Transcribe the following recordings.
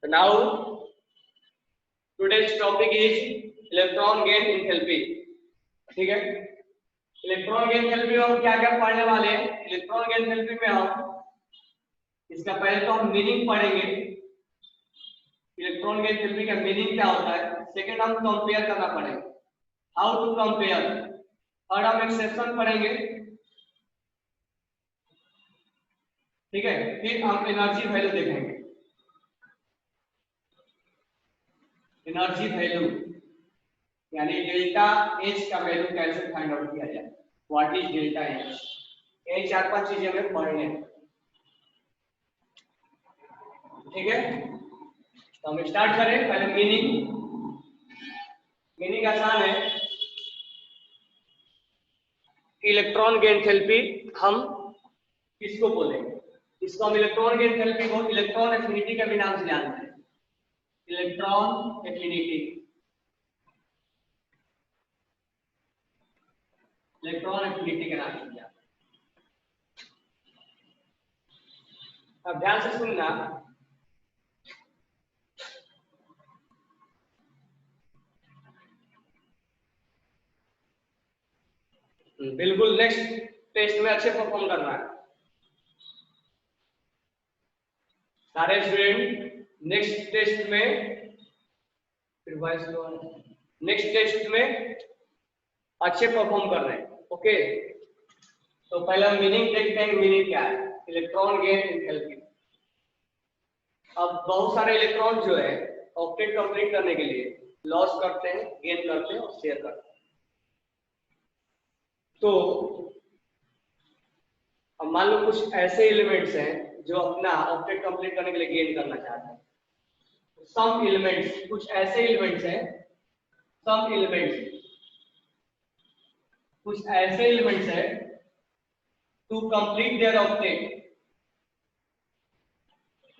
So now today's topic is electron gain enthalpy. ठीक है, electron gain enthalpy में हम क्या क्या पढ़ने वाले हैं। इलेक्ट्रॉन गेन एंथैल्पी में हम इसका पहले तो हम मीनिंग पढ़ेंगे, इलेक्ट्रॉन गेन एंथैल्पी का मीनिंग क्या होता है। सेकंड हम कंपेयर करना पड़ेगा, हाउ टू कंपेयर। थर्ड हम एक्सेप्शन पढ़ेंगे, ठीक है। फिर हम एनर्जी वैल्यू देखेंगे, एनर्जी वैल्यू यानी डेल्टा एच का वैल्यू कैसे फाइंड आउट किया जाए, व्हाट इज डेल्टा एच। ये 4-5 चीजें हमें पढ़नी है, ठीक है। तो हम स्टार्ट करें। पहले मीनिंग आसान है। इलेक्ट्रॉन गेन एंथैल्पी हम किसको बोलेंगे, इसको हम इलेक्ट्रॉन गेन एंथैल्पी को इलेक्ट्रॉन एफिनिटी के भी नाम से जानते हैं। इलेक्ट्रॉन एफिनिटी, इलेक्ट्रॉन एफिनिटी के नाम से जानते हैं। अब ध्यान से सुनना, बिल्कुल नेक्स्ट टेस्ट में अच्छे परफॉर्म करना है सारे स्टूडेंट। नेक्स्ट टेस्ट में अच्छे परफॉर्म कर रहे हैं, ओके। तो पहला मीनिंग देखते हैं, मीनिंग क्या है इलेक्ट्रॉन गेन एंथैल्पी। अब बहुत सारे इलेक्ट्रॉन जो है ऑक्टेट कंप्लीट करने के लिए लॉस करते हैं, गेन करते हैं और शेयर करते हैं। तो अब मान लो कुछ ऐसे एलिमेंट्स हैं जो अपना ऑक्टेट कंप्लीट करने के लिए गेन करना चाहते हैं। सम एलिमेंट्स, कुछ ऐसे एलिमेंट्स हैं, सम एलिमेंट्स, कुछ ऐसे एलिमेंट्स हैं to complete their octet,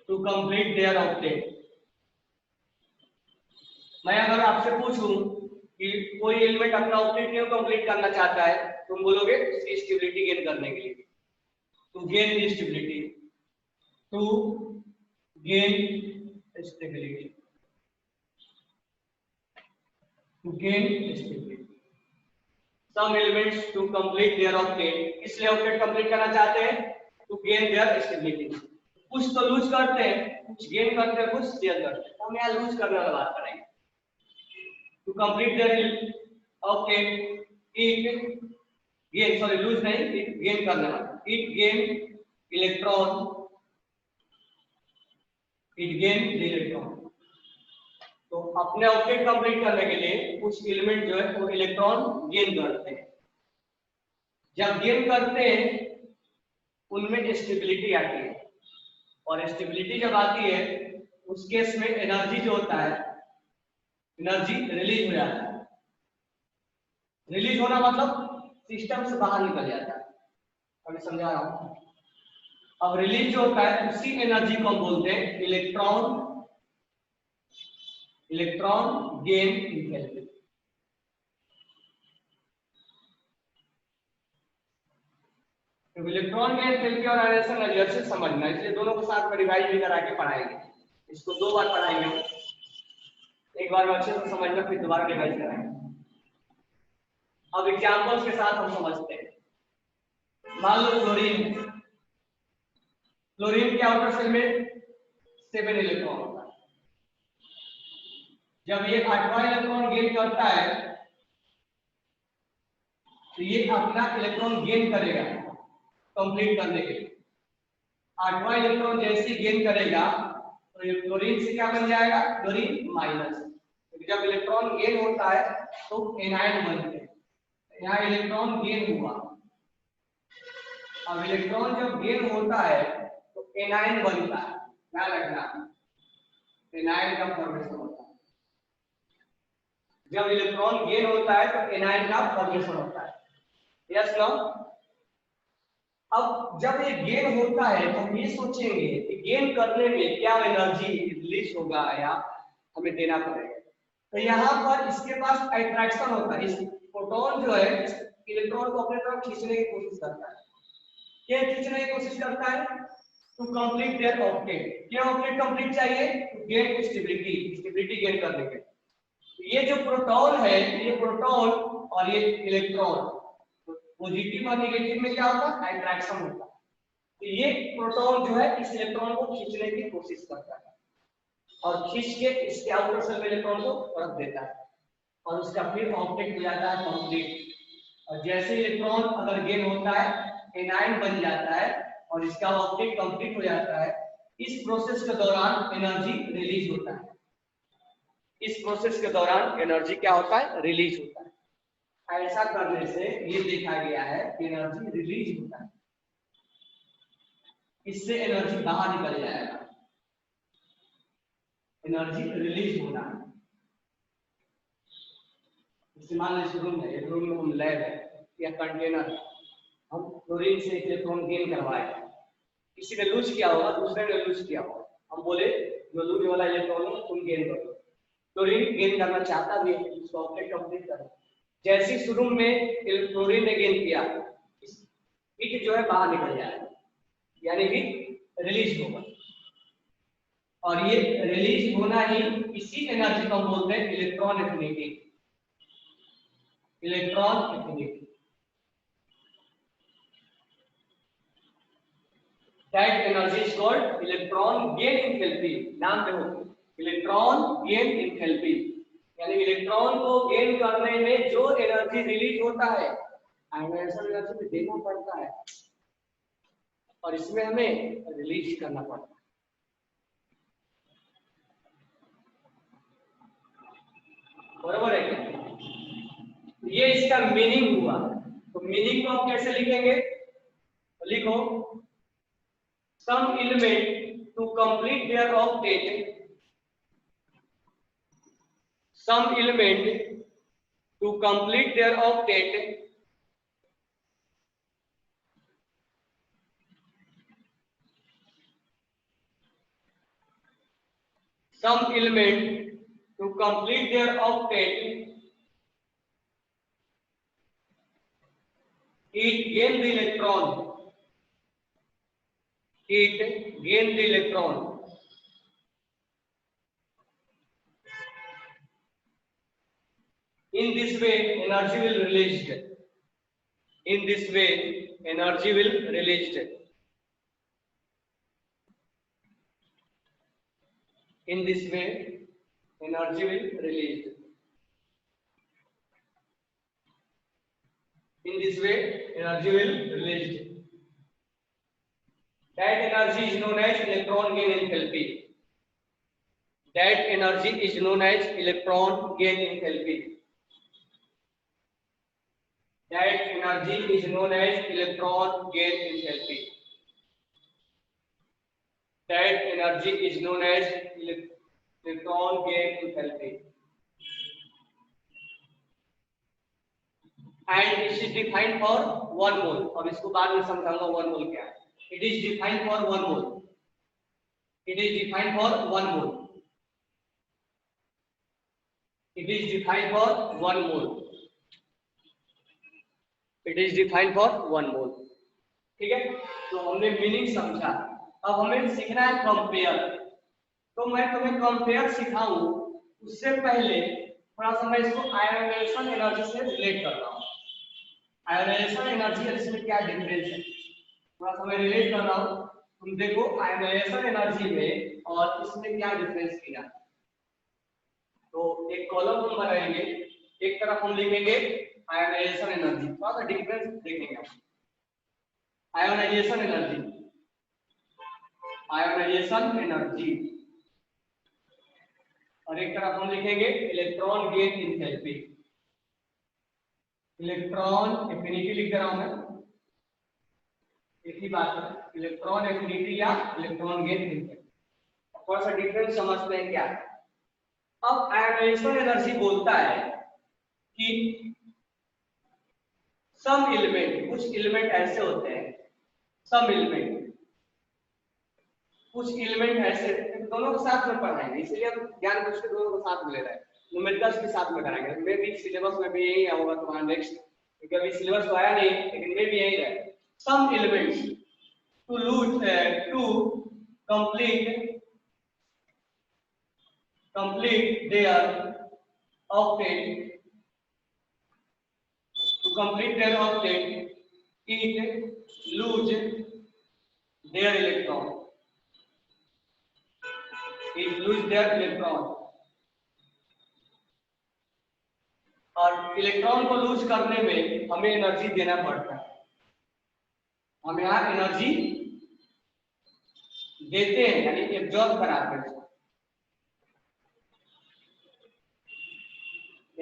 to complete their octet. मैं अगर आपसे पूछूं कि कोई एलिमेंट अपना ऑक्टेट क्यों कंप्लीट करना चाहता है, तुम बोलोगे उसकी स्टेबिलिटी गेन करने के लिए, to gain the stability, to gain stability, to gain stability. Some elements to complete their octet, इसलिए ऑक्टेट कंप्लीट करना चाहते हैं टू गेन देयर स्टेबिलिटी। कुछ तो लूज करते हैं, कुछ गेन करते हैं, कुछ शेयर करते हैं। हम यहाँ लूज करने वाला बात करेंगे। To complete their octet it gain, sorry lose नहीं, इट गेन करने वाला, it gain electron, it gain electron. तो अपने ऑक्टेट कंप्लीट करने के लिए कुछ एलिमेंट जो है वो इलेक्ट्रॉन गेन करते हैं। जब गेन करते हैं उनमें स्टेबिलिटी आती है, और स्टेबिलिटी जब आती है उस केस में एनर्जी जो होता है, एनर्जी रिलीज हो जाता है। रिलीज होना मतलब सिस्टम से बाहर निकल जाता है। अभी समझा रहा हूं। अब रिलीज जो होता है उसी एनर्जी को हम बोलते हैं इलेक्ट्रॉन गेन एंथैल्पी। तो इलेक्ट्रॉन गेन एंथैल्पी और आयनेशन एनर्जी से समझना, इसलिए दोनों को साथ में रिवाइज भी करा के पढ़ाएंगे। इसको 2 बार पढ़ाएंगे, एक बार में अच्छे से समझना, फिर दोबारा रिवाइज कराएंगे। अब एग्जांपल्स के साथ हम समझते हैं। मान लो क्लोरीन, क्लोरीन के आउटर शेल में 7 इलेक्ट्रॉन होता है। जब ये 8वां इलेक्ट्रॉन गेन करता है तो ये अपना इलेक्ट्रॉन गेन करेगा कंप्लीट करने के लिए। 8वां इलेक्ट्रॉन जैसे गेन करेगा तो ये क्लोरीन से क्या बन जाएगा, क्लोरीन माइनस। जब इलेक्ट्रॉन गेन होता है तो एनायन बनते हैं। यहाँ इलेक्ट्रॉन गेन हुआ, अब इलेक्ट्रॉन जब गेन होता है तो एनायन बनता है। क्या रखना, एनायन का फॉर्मेशन होता है। जब इलेक्ट्रॉन गेन होता है तो एनायन का फॉर्मेशन होता है, यस नो। अब जब ये गेन होता है तो हम ये सोचेंगे कि गेन करने में क्या एनर्जी रिलीज होगा या हमें देना पड़ेगा। तो यहाँ पर इसके पास अट्रैक्शन होता है, इस प्रोटॉन जो है इलेक्ट्रॉन को अपने तरफ खींचने की कोशिश करता है। क्या खींचने की कोशिश करता है, टू कंप्लीट देयर ऑक्टेट। क्या ऑक्टेट कंप्लीट चाहिए? टू गेन स्टेबिलिटी गेन करने के। ये जो प्रोटॉन है, ये प्रोटॉन और ये इलेक्ट्रॉन, पॉजिटिव और नेगेटिव में क्या होता है? अट्रैक्शन होता है। तो ये प्रोटॉन जो है इस इलेक्ट्रॉन को खींचने की कोशिश करता है और खींच के इसके आउटर शेल में इलेक्ट्रॉन को रख देता है और उसका फिर ऑक्टेट हो जाता है कंप्लीट। और जैसे इलेक्ट्रॉन अगर गेन होता है, एनायन बन जाता है और इसका ऑक्टेट कंप्लीट हो जाता है। इस प्रोसेस के दौरान एनर्जी रिलीज होता है। इस प्रोसेस के दौरान एनर्जी क्या होता है? रिलीज होता है। ऐसा करने से ये देखा गया है कि एनर्जी रिलीज होता है, इससे एनर्जी बाहर निकल जाएगा। एनर्जी रिलीज होना है। मान लीजिए रूम है, एक रूम में हम लैब है या कंटेनर, हम क्लोरीन से इलेक्ट्रॉन गेन करवाए, किसी ने लूज किया होगा, दूसरे ने लूज किया होगा, हम बोले जो लूज वाला इलेक्ट्रॉन है तुम गेन करो। क्लोरीन गेन करना चाहता भी है, उसको ऑक्टेट कंप्लीट करो। जैसे शुरू में क्लोरीन ने गेन किया, हीट जो है बाहर निकल जाएगा, यानी हीट रिलीज होगा। और ये रिलीज होना ही इसी एनर्जी को हम बोलते हैं electron affinity. Electron affinity that energy is called electron gain enthalpy. नाम देखो, इलेक्ट्रॉन गेन एंथैल्पी, यानी इलेक्ट्रॉन को गेन करने में जो एनर्जी रिलीज होता है, आयोनाइजेशन एनर्जी में देना पड़ता है और इसमें हमें रिलीज करना पड़ता है। बराबर है क्या? ये इसका मीनिंग हुआ। तो मीनिंग को आप कैसे लिखेंगे? तो लिखो, some element to complete their octet, some element to complete their octet some element to complete their octet it gain the electron, it gain the electron. In this way energy will released. In this way energy will released. In this way energy will released. In this way energy will released. That energy is known as electron gain enthalpy. That energy is known as electron gain enthalpy. That energy is known as electron gain enthalpy. That energy is known as electron gain enthalpy. And it is defined for 1 mole. अब इसको बाद में समझाऊंगा 1 mole क्या है. It is defined for 1 mole. It is defined for 1 mole. It is defined for 1 mole. It is defined for 1 mole. ठीक है, तो हमने मीनिंग समझा। अब हमें सीखना है कंपेयर। तो मैं तुम्हें कंपेयर सिखाऊं उससे पहले थोड़ा सा मैं इसको आयोनाइजेशन एनर्जी से रिलेट कर रहा हूँ। आयोनाइजेशन एनर्जी और इसमें क्या डिफरेंस है थोड़ा सा मैं रिलेट कर रहा हूँ। तुम देखो आयोनाइजेशन एनर्जी में और इसमें क्या डिफरेंस किया। तो एक कॉलम हम बनाएंगे, एक तरफ हम लिखेंगे आयोनाइजेशन एनर्जी, थोड़ा सा डिफरेंस देखेंगे हम। आयोनाइजेशन एनर्जी, आयोनाइजेशन एनर्जी, और एक तरफ हम लिखेंगे electron gain enthalpy. Electron affinity लिख रहा हूं मैं, एक ही बात है, इलेक्ट्रॉन एफिनिटी या इलेक्ट्रॉन गेन एंथैल्पी। थोड़ा सा डिफरेंस समझते हैं क्या है। अब आयोनाइजेशन एनर्जी बोलता है कि सम एलिमेंट, कुछ एलिमेंट ऐसे होते हैं, सम एलिमेंट, कुछ एलिमेंट ऐसे, दोनों के साथ में पढ़ाएंगे इसलिए हम ज्ञान कुछ के दोनों को साथ में ले रहे हैं, न्यूमेरिकल्स के साथ में कराएंगे। मे भी सिलेबस में भी यही होगा तुम्हारा नेक्स्ट, क्योंकि अभी सिलेबस तो आया नहीं लेकिन मे भी यही है। Some elements, to complete their octet, it lose their electron. और इलेक्ट्रॉन को लूज करने में हमें एनर्जी देना पड़ता है। हम यहाँ एनर्जी देते हैं, यानी एब्जॉर्ब कराते हैं।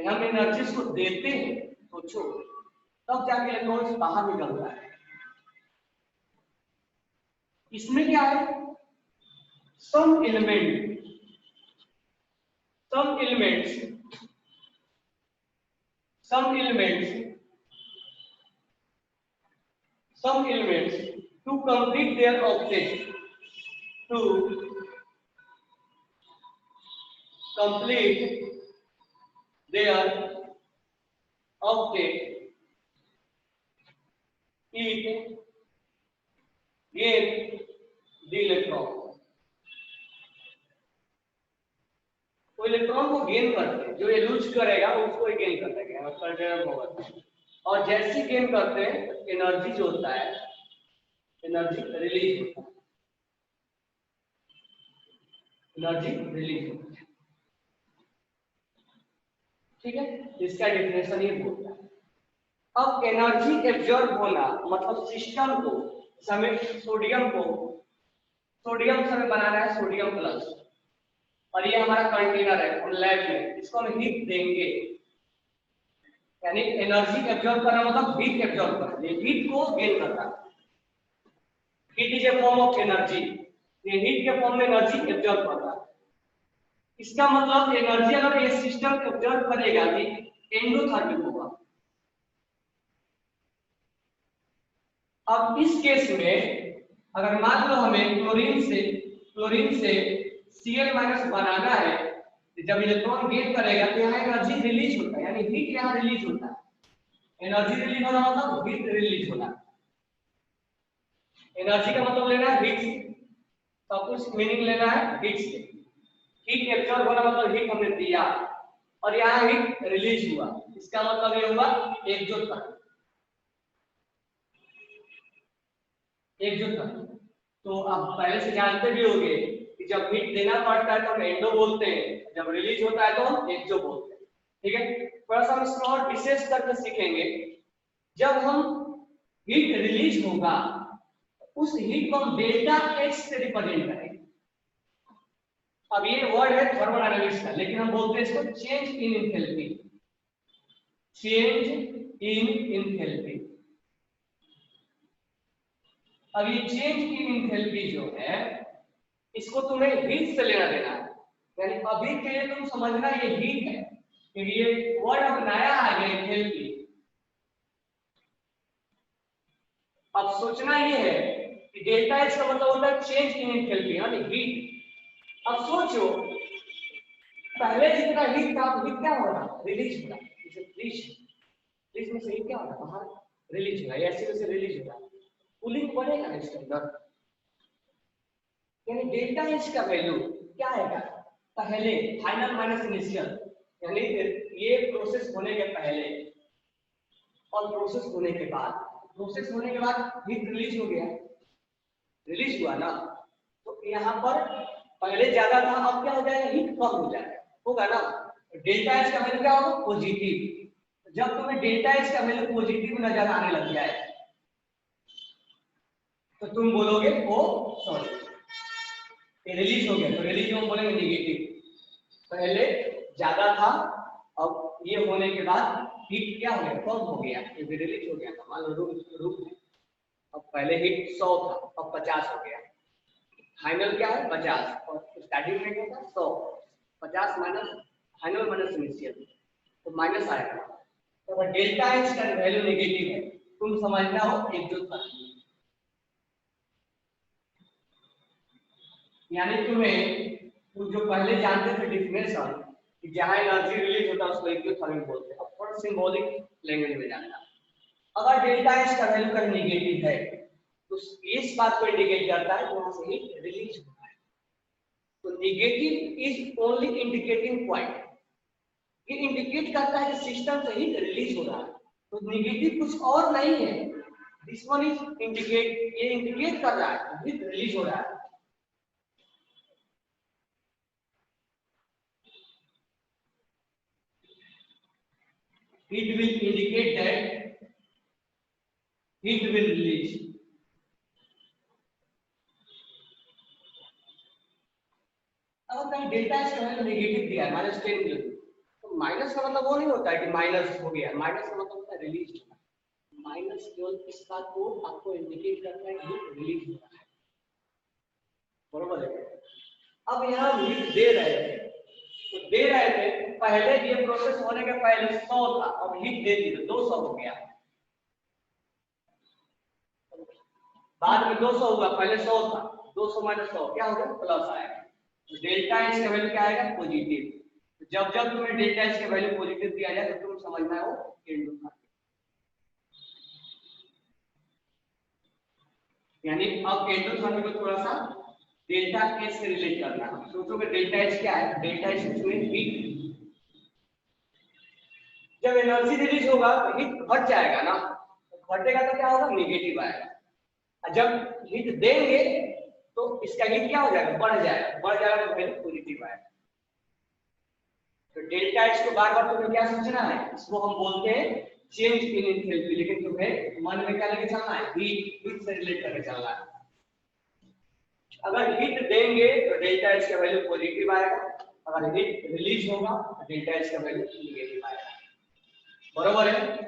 हम एनर्जी को देते हैं, सोचो, तब जाके इलेक्ट्रॉन बाहर निकलता है। इसमें क्या है, some elements to complete their octet, it gain the electron। तो इलेक्ट्रॉन को गेन करते हैं, जो ये लूज करेगा उसको गेन कर देगा। और जैसे गेन करते हैं एनर्जी जो होता है, एनर्जी रिलीज होता है, ठीक है। इसका डेफिनेशन ये बोलता है। अब एनर्जी एब्जॉर्ब होना मतलब सिस्टम को, हमें सोडियम से हमें बनाना है सोडियम प्लस, और ये हमारा कंटेनर है लैब में, इसको हम हीट देंगे, यानी एनर्जी एब्जॉर्ब करना मतलब हीट एब्जॉर्ब करना, हीट को गेन करना। Heat is a form of energy, ये हीट के फॉर्म में एनर्जी एब्जॉर्ब करता है। इसका मतलब एनर्जी अगर ये सिस्टम एब्जॉर्ब करेगा कि एंडोथर्मिक होगा। अब इस केस में अगर मान लो हमें क्लोरीन से Cl- बनाना है, जब इलेक्ट्रॉन गेन करेगा तो यहाँ एनर्जी रिलीज होता है, यानी हीट यहाँ रिलीज होता है। एनर्जी रिलीज होना मतलब हीट रिलीज होना। एनर्जी का मतलब लेना है हीट से, सब कुछ मीनिंग लेना है हीट से। हीट एब्जॉर्ब होना मतलब हीट हमने दिया और यहाँ हीट रिलीज हुआ, इसका मतलब ये हुआ एक्सोथर्मिक। तो आप पहले से जानते भी होंगे कि जब हीट देना पड़ता है तो हम एंडो बोलते हैं, जब रिलीज होता है तो हम एक्सो बोलते हैं, ठीक है। थोड़ा सा हम इसको और विशेष करके सीखेंगे। जब हम हीट रिलीज होगा उस हीट को हम डेल्टा एच से रिप्रेजेंट करेंगे। अब ये वर्ड है थर्मोडायनामिक्स का, लेकिन हम बोलते हैं इसको चेंज इन एंथैल्पी। अब ये चेंज इन एंथैल्पी जो है इसको तुम्हें हीट से लेना देना है, यानी अभी के लिए तुम समझना ये हीट है, क्योंकि ये वर्ड अब नया आ गया एंथैल्पी। अब सोचना ये है कि डेल्टा एच का मतलब होता है चेंज इन एंथैल्पी, यानी हीट। अब सोचो पहले जितना हीट था हीट क्या हो रहा, रिलीज हो रहा। फ्रीज में से हीट क्या हो रहा, बाहर रिलीज हो रहा है, ऐसे वैसे रिलीज हो रहा है, कूलिंग बढ़ेगा इसके अंदर। यानी डेल्टा एच का वैल्यू क्या आएगा, पहले फाइनल माइनस इनिशियल, यानी ये प्रोसेस होने के पहले और प्रोसेस होने के बाद। प्रोसेस होने के बाद हीट रिलीज हो गया, रिलीज हुआ ना, तो यहाँ पर पहले ज्यादा था, अब क्या हो जाएगा, हीट कम हो जाएगा, होगा ना। डेल्टा एच का वैल्यू क्या होगा, पॉजिटिव। जब तुम्हें डेल्टा एच का वैल्यू पॉजिटिव नजर आने लग जाए तो तुम बोलोगे ओ सॉरी ये रिलीज हो गया, तो रिलीज हम बोलेंगे नेगेटिव। पहले ज्यादा था, अब ये होने के बाद हीट क्या हो गया, कम हो गया, ये भी रिलीज हो गया था। मान लो रूम अब पहले हीट 100 था, अब 50 हो गया। फाइनल क्या है 50 और स्टार्टिंग में क्या था 100। 50 माइनस फाइनल माइनस इनिशियल, तो माइनस आएगा। तो अगर डेल्टा एच का वैल्यू नेगेटिव है तुम समझना हो एक्सोथर्मिक, यानी तुम जो पहले जानते थे डिफिनेशन कि जहां एनर्जी रिलीज होता है उसको एक्सोथर्मिक बोलते हैं, अब थोड़ा सिंबॉलिक लैंग्वेज में जानना। अगर डेल्टा एच का वैल्यू का नेगेटिव है तो इस बात को इंडिकेट करता है कि वहां से हीट रिलीज होता है। तो negative is only indicating point, ये इंडिकेट करता है कि सिस्टम से हीट रिलीज हो रहा है। तो नेगेटिव कुछ और नहीं है, दिस वन इज इंडिकेट, ये इंडिकेट कर रहा है हीट रिलीज हो रहा है। It will indicate that heat will release. अब कहीं डेल्टा एच का वैल्यू नेगेटिव दिया है -10 किलो, तो माइनस का मतलब वो नहीं होता है कि माइनस हो गया, माइनस का मतलब होता है रिलीज होना। माइनस केवल इस बात को आपको इंडिकेट करता है कि हीट रिलीज हो रहा है, बरोबर है। अब यहाँ हीट दे रहे थे, तो दे रहे थे पहले ये प्रोसेस होने के पहले 100 था, अब हीट दे दी तो 200 हो गया, बाद में 200 हुआ, पहले 100 था, 200 माइनस 100 क्या हो गया, प्लस आएगा। तो डेल्टा एच का वैल्यू क्या आएगा, पॉजिटिव। जब जब तुम्हें डेल्टा एच का वैल्यू पॉजिटिव दिया जाए तो तुम समझना है वो एंडोथर्मिक, यानी अब एंडोथर्मिक को थोड़ा सा डेल्टा एच से रिलेट करना है। सोचो कि डेल्टा एच क्या है, डेल्टा एच में हीट, जब एनर्जी रिलीज होगा तो हीट घट जाएगा ना, घटेगा तो क्या होगा, नेगेटिव आएगा। जब हीट देंगे तो इसका हीट क्या हो जाएगा, बढ़ जाएगा, बढ़ जाएगा तो वैल्यू पॉजिटिव आएगा। तो डेल्टा एच को बार बार तुम्हें क्या सोचना है, इसको हम बोलते हैं चेंज इन एंथैल्पी, लेकिन तुम्हें मन में क्या लेके चलना है, हीट से रिलेट करके चलना है। अगर हीट देंगे तो डेल्टा एच का वैल्यू पॉजिटिव आएगा, अगर हीट रिलीज होगा तो डेल्टा एच का वैल्यू नेगेटिव आएगा, बरोबर है।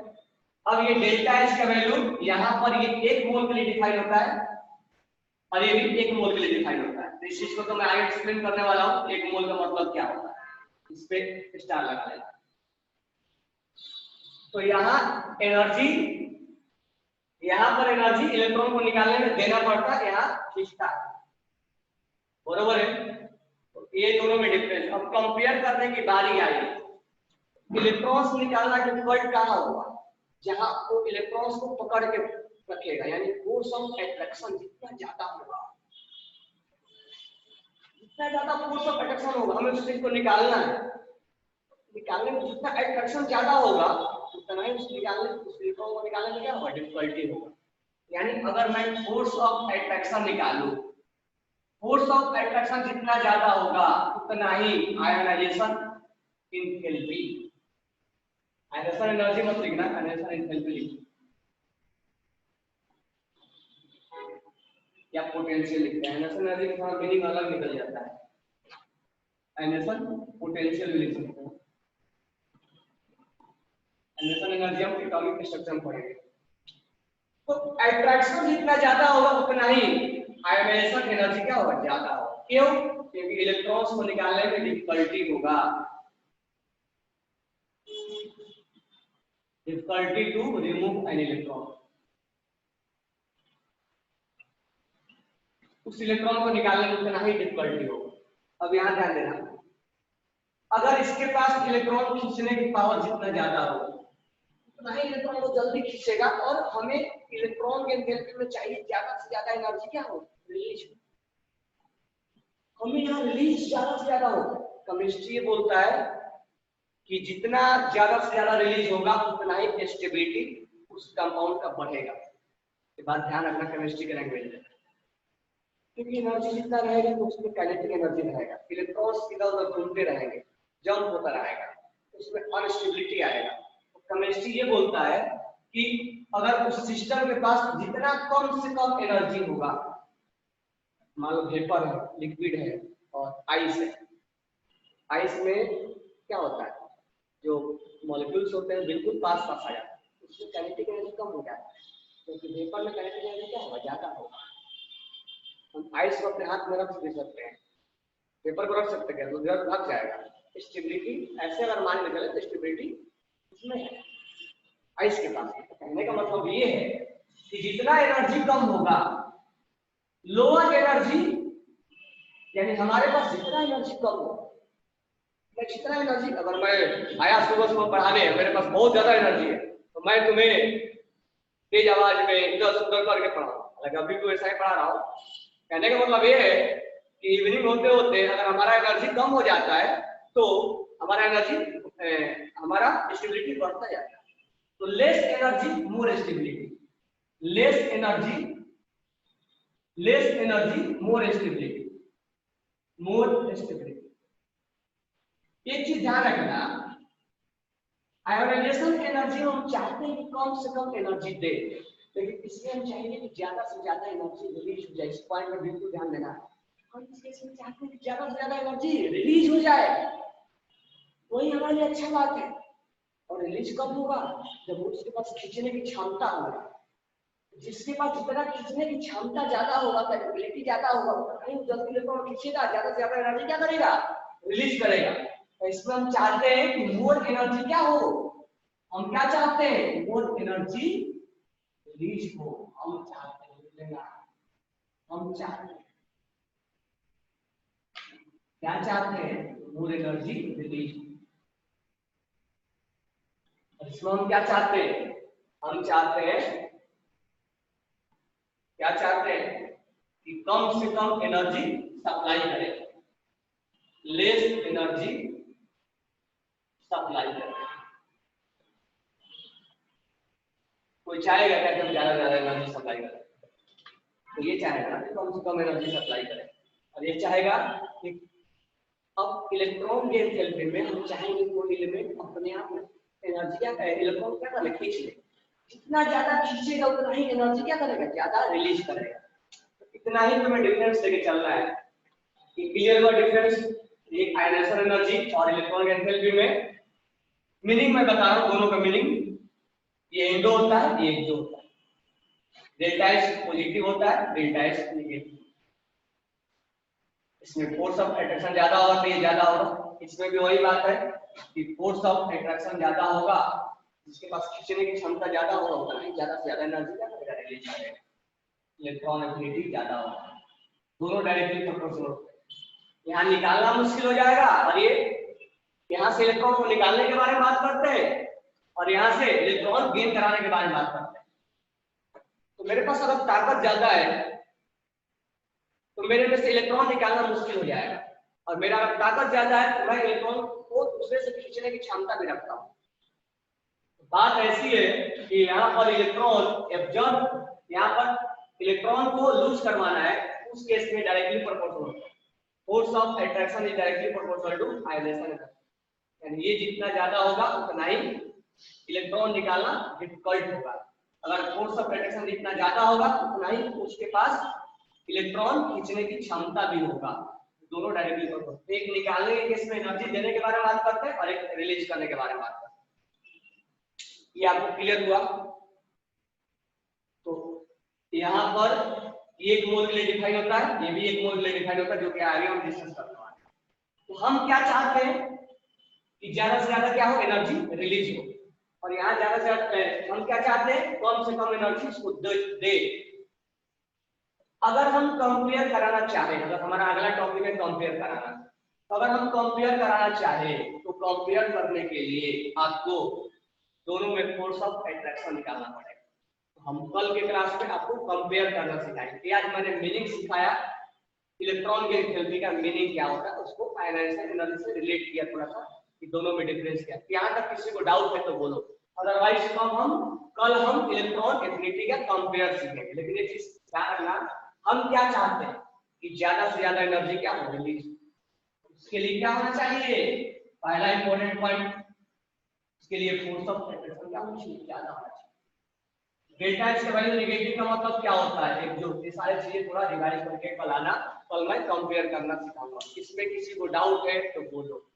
अब ये डेल्टा एच का वैल्यू यहाँ पर ये 1 मोल के लिए डिफाइन होता है और ये भी 1 मोल के लिए डिफाइन होता है। तो इस चीज को तो मैं आगे एक्सप्लेन करने वाला हूँ 1 मोल का मतलब क्या होता है, इस पे स्टार लगा लेना। तो यहाँ एनर्जी, यहाँ पर एनर्जी इलेक्ट्रॉन को निकालने में देना पड़ता है, यहाँ खींचता है, बरोबर है। तो ये दोनों में डिफरेंस। अब कंपेयर करने की बारी आई, इलेक्ट्रॉन्स निकालना डिफिकल्ट कहाँ होगा, जहां वो इलेक्ट्रॉन्स को पकड़ के रखेगा, यानी फोर्स ऑफ अट्रैक्शन जितना ज्यादा होगा, जितना ज्यादा फोर्स ऑफ अट्रैक्शन होगा, हमें उस चीज को निकालना है, निकालने में जितना अट्रैक्शन ज्यादा होगा उतना ही उस इलेक्ट्रॉन को निकालने में क्या होगा, डिफिकल्टी होगा। यानी अगर मैं फोर्स ऑफ अट्रैक्शन निकालूं, फोर्स ऑफ अट्रैक्शन जितना ज्यादा होगा उतना ही आयोनाइजेशन एंथैल्पी, आयोनाइजेशन एनर्जी मत लिखना, आयोनाइजेशन एंथैल्पी लिखना या पोटेंशियल लिखते हैं। आयोनाइजेशन एनर्जी का थोड़ा मीनिंग अलग निकल जाता है, आयोनाइजेशन पोटेंशियल भी लिख सकते हैं। आयोनाइजेशन एनर्जी हम एटॉमिक स्ट्रक्चर में पढ़ेंगे। तो अट्रैक्शन जितना ज्यादा होगा उतना ही आयोनाइजेशन एनर्जी क्या होगा, ज्यादा होगा। क्यों, क्योंकि इलेक्ट्रॉन्स को निकालने में डिफिकल्टी होगा, difficulty to remove an electron, उस इलेक्ट्रॉन को निकालने में उतना ही डिफिकल्टी होगा। अब यहाँ ध्यान देना, अगर इसके पास इलेक्ट्रॉन खींचने की पावर जितना ज्यादा हो उतना ही इलेक्ट्रॉन को जल्दी खींचेगा, और हमें इलेक्ट्रॉन के एनर्जी में चाहिए ज्यादा से ज्यादा एनर्जी क्या हो, रिलीज। हमें यहाँ रिलीज ज्यादा से ज्यादा हो। केमिस्ट्री ये बोलता है कि जितना ज्यादा से ज्यादा रिलीज होगा उतना ही स्टेबिलिटी उस कंपाउंड का बढ़ेगा। ये बात ध्यान रखना केमिस्ट्री के लैंग्वेज में, क्योंकि एनर्जी जितना रहेगा तो उसमें काइनेटिक एनर्जी रहेगा, इलेक्ट्रॉन्स इधर उधर घूमते रहेंगे, जंप होता रहेगा, उसमें अनस्टेबिलिटी आएगा। तो केमिस्ट्री ये बोलता है कि अगर उस सिस्टम के पास जितना कम से कम एनर्जी होगा, मान लो वेपर है, लिक्विड है और आइस है, आइस में क्या होता है, जो मॉलिक्यूल्स होते हैं बिल्कुल पास पास आ जाते हैं, उसमें काइनेटिक एनर्जी कम हो जाता है, क्योंकि वेपर में काइनेटिक एनर्जी क्या होगा, ज्यादा होगा। हम आइस को अपने हाथ में रख भी सकते हैं, पेपर को रख सकते हैं, तो रख जाएगा। स्टेबिलिटी ऐसे अगर मान के चले तो स्टेबिलिटी इसमें है आइस के पास। कहने का मतलब ये है कि जितना एनर्जी कम होगा, लोअर एनर्जी, यानी हमारे पास जितना एनर्जी कम हो, जितना एनर्जी, अगर मैं आया सुबह पढ़ाने, मेरे पास बहुत ज्यादा एनर्जी है, तो मैं तुम्हें तेज आवाज में इधर उधर करके पढ़ाऊं, हालांकि अभी भी वैसा ही पढ़ा रहा हूँ। कहने का मतलब ये है कि इवनिंग होते होते अगर हमारा एनर्जी कम हो जाता है तो हमारा स्टेबिलिटी बढ़ता जाता है। तो less energy more stability, less energy more stability, more stability. एक चीज ध्यान रखना, आयोनाइजेशन एनर्जी हम चाहते हैं कि कम से कम एनर्जी दे, लेकिन इसमें हम चाहेंगे कि ज्यादा से ज्यादा एनर्जी रिलीज हो जाए। इस पॉइंट पर बिल्कुल ध्यान देना है। हम इस केस में चाहते हैं कि ज्यादा से ज्यादा एनर्जी रिलीज हो जाए, वही हमारे लिए अच्छा बात है। और रिलीज कब होगा? जब उसके पास खींचने की क्षमता होगा। जिसके पास जितना खींचने की क्षमता ज्यादा होगा, कैपेबिलिटी ज्यादा होगा, उतना ही जल्दी इलेक्ट्रॉन खींचेगा, ज्यादा से ज्यादा एनर्जी क्या करेगा? रिलीज करेगा। तो इसमें हम चाहते हैं कि मोर एनर्जी क्या हो, हम क्या चाहते हैं? मोर एनर्जी रिलीज हो। हम चाहते हैं क्या चाहते हैं? More energy release. इसमें हम क्या चाहते हैं? हम चाहते हैं कि कम से कम एनर्जी सप्लाई करे, लेस एनर्जी सप्लाई करे। कोई चाहेगा क्या कि हम ज्यादा से ज्यादा एनर्जी सप्लाई करें? तो ये चाहेगा कि कम से कम एनर्जी सप्लाई करें, और ये चाहेगा कि अब इलेक्ट्रॉन गेन थेरेपी में हम चाहेंगे कोई एलिमेंट अपने आप एनर्जी क्या इलेक्ट्रॉन क्या करे? खींच ले। जितना ज्यादा खींचेगा उतना ही एनर्जी क्या करेगा? ज्यादा रिलीज करेगा। तो इतना ही हमें डिफरेंस लेके चलना है कि क्लियर हुआ डिफरेंस एक आयनाइजेशन एनर्जी और इलेक्ट्रॉन गेन थेरेपी में। मीनिंग मैं बता रहा हूं दोनों का मीनिंग। ये इंडो होता है, ये एक्सो होता है। डेल्टा एस पॉजिटिव होता है, डेल्टा एस नेगेटिव। इसमें फोर्स ऑफ अट्रैक्शन ज्यादा होगा तो ये ज्यादा होगा। इसमें भी वही बात है कि फोर्स ऑफ अट्रैक्शन ज्यादा होगा, जिसके पास खींचने की क्षमता ज्यादा होगा उतना ही ज्यादा से ज्यादा एनर्जी क्या करेगा? रिलीज करेगा। इलेक्ट्रॉन एफिनिटी ज्यादा होगा, दोनों डायरेक्टली प्रोपोर्शनल होते हैं। यहाँ निकालना मुश्किल हो जाएगा, और ये यहाँ से इलेक्ट्रॉन को निकालने के बारे में बात करते हैं और यहाँ से इलेक्ट्रॉन गेन कराने के बारे में बात करते हैं। तो मेरे पास अगर ताकत ज्यादा है तो मेरे में से इलेक्ट्रॉन निकालना मुश्किल हो जाएगा, और मेरा अगर ताकत ज्यादा है तो मैं इलेक्ट्रॉन को दूसरे से खींचने की क्षमता भी रखता हूँ। बात ऐसी है कि यहाँ पर इलेक्ट्रॉन एब्जॉर्ब, यहाँ पर इलेक्ट्रॉन को लूज करवाना है, उस केस में directly proportional force of attraction is directly proportional to ionisation energy. यानी ये जितना ज्यादा होगा उतना ही इलेक्ट्रॉन निकालना डिफिकल्ट होगा। अगर फोर्स ऑफ अट्रैक्शन जितना ज्यादा होगा उतना ही उसके पास इलेक्ट्रॉन खींचने की क्षमता भी होगा। दोनों डायरेक्टली प्रोपोर्शनल। एक निकालने के केस में एनर्जी देने के बारे में बात करते हैं और एक रिलीज करने के बारे में बात करते हैं। ये आपको क्लियर हुआ? तो यहाँ पर एक मोल के लिए डिफाइन होता है, ये भी एक मोल के लिए डिफाइन होता है, जो कि आगे हम डिस्कस करने वाले हैं। तो हम क्या चाहते हैं कि ज्यादा से ज्यादा क्या हो? एनर्जी रिलीज हो। और यहाँ ज्यादा से ज्यादा हम क्या चाहते हैं? कम से कम एनर्जी इसको दे। अगर हम कंपेयर कराना चाहें, अगर हमारा अगला टॉपिक है कंपेयर कराना, तो अगर हम कंपेयर कराना चाहें तो कंपेयर करने के लिए आपको दोनों में फोर्स ऑफ अट्रैक्शन निकालना पड़ेगा। तो हम कल के क्लास में आपको कंपेयर करना सिखाएंगे। आज मैंने मीनिंग सिखाया, इलेक्ट्रॉन गेन थेरेपी का मीनिंग क्या होता है, उसको आयनाइजेशन एनर्जी से रिलेट किया थोड़ा सा कि दोनों में डिफरेंस क्या है। यहाँ तक किसी को डाउट है तो बोलो, अदरवाइज कल हम इलेक्ट्रॉन एफिनिटी का कंपेयर सीखेंगे। लेकिन ये चीज ध्यान रखना, हम क्या चाहते हैं कि ज्यादा से ज्यादा एनर्जी क्या हो? रिलीज। उसके लिए क्या होना चाहिए? पहला इंपॉर्टेंट पॉइंट, उसके लिए फोर्स ऑफ अट्रैक्शन क्या होना चाहिए? ज्यादा होना चाहिए। डेल्टा एस का वैल्यू नेगेटिव का मतलब क्या होता है? एक जो ये सारी चीजें थोड़ा रिवाइज करके कल आना, कल मैं कंपेयर करना सिखाऊंगा। इसमें किसी को डाउट है तो बोलो।